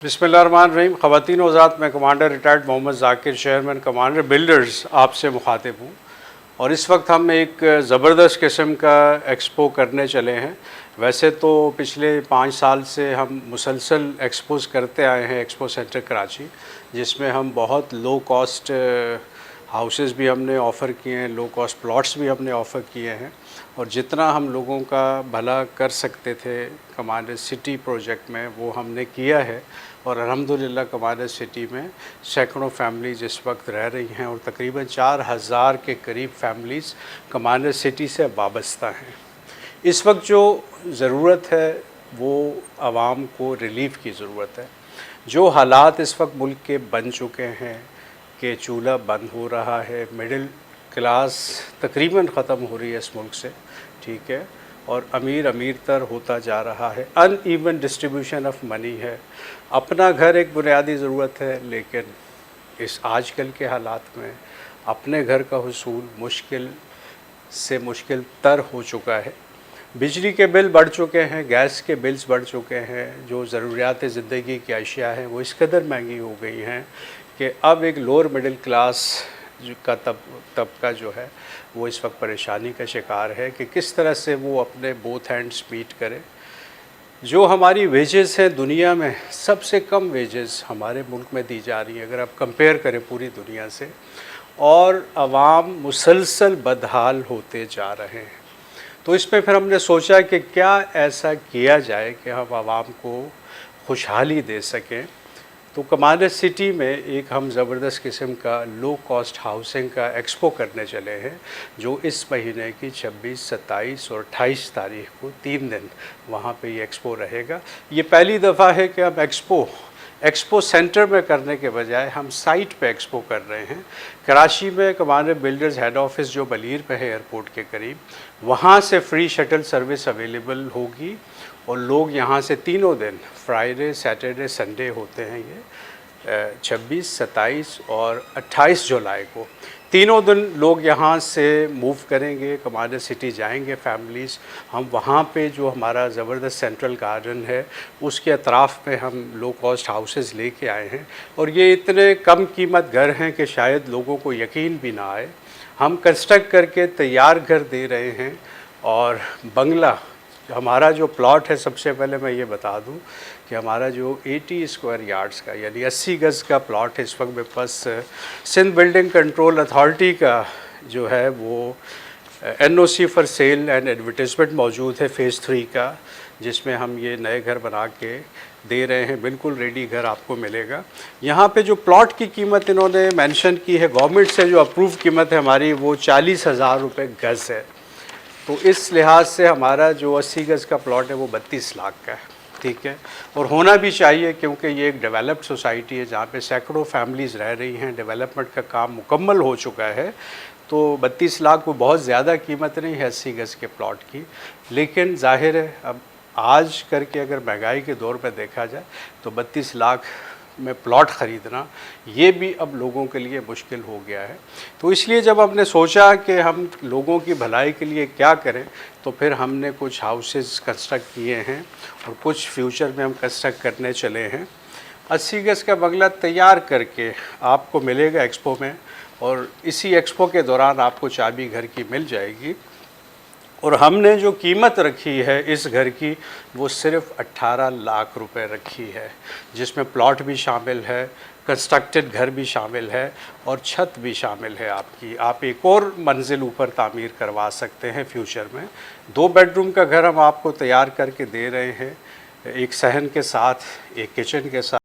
बिस्मिल्लाहिर्रहमानिर्रहीम। ख़वातीन व हज़रात, मैं commander retired Mohammad Zakir, chairman Commander Builders आपसे मुखातिब हूँ। और इस वक्त हम एक ज़बरदस्त किस्म का एक्सपो करने चले हैं। वैसे तो पिछले 5 साल से हम मुसलसल एक्सपोज़ करते आए हैं एक्सपो सेंटर कराची, जिसमें हम बहुत लो कॉस्ट हाउसेस भी हमने ऑफ़र किए हैं, लो कॉस्ट प्लॉट्स भी हमने ऑफ़र किए हैं। और जितना हम लोगों का भला कर सकते थे कमांडर सिटी प्रोजेक्ट में, वो हमने किया है। और अल्हम्दुलिल्लाह कमांडर सिटी में सैकड़ों फैमिलीज़ इस वक्त रह रही हैं और तकरीबन 4000 के करीब फैमिलीज़ कमांडर सिटी से वाबस्ता हैं। इस वक्त जो ज़रूरत है वो आवाम को रिलीफ़ की ज़रूरत है। जो हालात इस वक्त मुल्क के बन चुके हैं कि चूल्हा बंद हो रहा है, मिडिल क्लास तकरीबन ख़त्म हो रही है इस मुल्क से, ठीक है, और अमीर अमीर तर होता जा रहा है, अनइवन डिस्ट्रीब्यूशन ऑफ मनी है। अपना घर एक बुनियादी ज़रूरत है, लेकिन इस आजकल के हालात में अपने घर का हुसूल मुश्किल से मुश्किल तर हो चुका है। बिजली के बिल बढ़ चुके हैं, गैस के बिल्स बढ़ चुके हैं, जो ज़रूरियात ज़िंदगी की अशिया हैं वो इस कदर महंगी हो गई हैं कि अब एक लोअर मिडिल क्लास का तबका जो है वो इस वक्त परेशानी का शिकार है कि किस तरह से वो अपने बोथ हैंड्स मीट करे। जो हमारी वेजेस हैं दुनिया में, सबसे कम वेजेस हमारे मुल्क में दी जा रही है अगर आप कंपेयर करें पूरी दुनिया से, और आवाम मुसलसल बदहाल होते जा रहे हैं। तो इसमें फिर हमने सोचा कि क्या ऐसा किया जाए कि हम आवाम को खुशहाली दे सकें। तो कमांडर सिटी में एक हम ज़बरदस्त किस्म का लो कॉस्ट हाउसिंग का एक्सपो करने चले हैं, जो इस महीने की 26, 27 और 28 तारीख को 3 दिन वहाँ पे ये एक्सपो रहेगा। ये पहली दफ़ा है कि हम एक्सपो सेंटर में करने के बजाय हम साइट पे एक्सपो कर रहे हैं। कराची में कमांडर बिल्डर्स हेड ऑफिस जो बलीर पे है एयरपोर्ट के करीब, वहाँ से फ्री शटल सर्विस अवेलेबल होगी और लोग यहाँ से तीनों दिन, फ्राइडे, सैटरडे, संडे होते हैं ये 26, 27 और 28 जुलाई को, तीनों दिन लोग यहाँ से मूव करेंगे, कमांडर सिटी जाएंगे फैमिलीज़। हम वहाँ पे जो हमारा ज़बरदस्त सेंट्रल गार्डन है उसके अतराफ़ में हम लो कॉस्ट हाउसेस लेके आए हैं, और ये इतने कम कीमत घर हैं कि शायद लोगों को यकीन भी ना आए। हम कंस्ट्रक्ट करके तैयार घर दे रहे हैं। और बंगला हमारा जो प्लॉट है, सबसे पहले मैं ये बता दूं कि हमारा जो 80 स्क्वायर यार्ड्स का यानी 80 गज़ का प्लॉट है, इस वक्त मेरे पास सिंध बिल्डिंग कंट्रोल अथॉरिटी का जो है वो NOC for sale and advertisement मौजूद है फ़ेज़ 3 का, जिसमें हम ये नए घर बना के दे रहे हैं। बिल्कुल रेडी घर आपको मिलेगा। यहाँ पे जो प्लॉट की कीमत इन्होंने मेंशन की है, गवर्नमेंट से जो अप्रूव कीमत है हमारी, वो 40,000 रुपये गज़ है। तो इस लिहाज से हमारा जो 80 गज़ का प्लॉट है वो 32 लाख का है, ठीक है। और होना भी चाहिए, क्योंकि ये एक डेवलप्ड सोसाइटी है जहाँ पे सैकड़ों फैमिलीज़ रह रही हैं, डेवलपमेंट का काम मुकम्मल हो चुका है। तो 32 लाख कोई बहुत ज़्यादा कीमत नहीं है 80 गज़ के प्लॉट की, लेकिन ज़ाहिर है अब आज करके अगर महंगाई के दौर पर देखा जाए तो 32 लाख में प्लॉट ख़रीदना ये भी अब लोगों के लिए मुश्किल हो गया है। तो इसलिए जब हमने सोचा कि हम लोगों की भलाई के लिए क्या करें, तो फिर हमने कुछ हाउसेस कंस्ट्रक्ट किए हैं और कुछ फ्यूचर में हम कंस्ट्रक्ट करने चले हैं। 80 गज़ का बंगला तैयार करके आपको मिलेगा एक्सपो में, और इसी एक्सपो के दौरान आपको चाबी घर की मिल जाएगी। और हमने जो कीमत रखी है इस घर की वो सिर्फ 18 लाख रुपए रखी है, जिसमें प्लॉट भी शामिल है, कंस्ट्रक्टेड घर भी शामिल है और छत भी शामिल है आपकी। आप एक और मंजिल ऊपर तामीर करवा सकते हैं फ्यूचर में। 2 बेडरूम का घर हम आपको तैयार करके दे रहे हैं, एक सहन के साथ, एक किचन के साथ।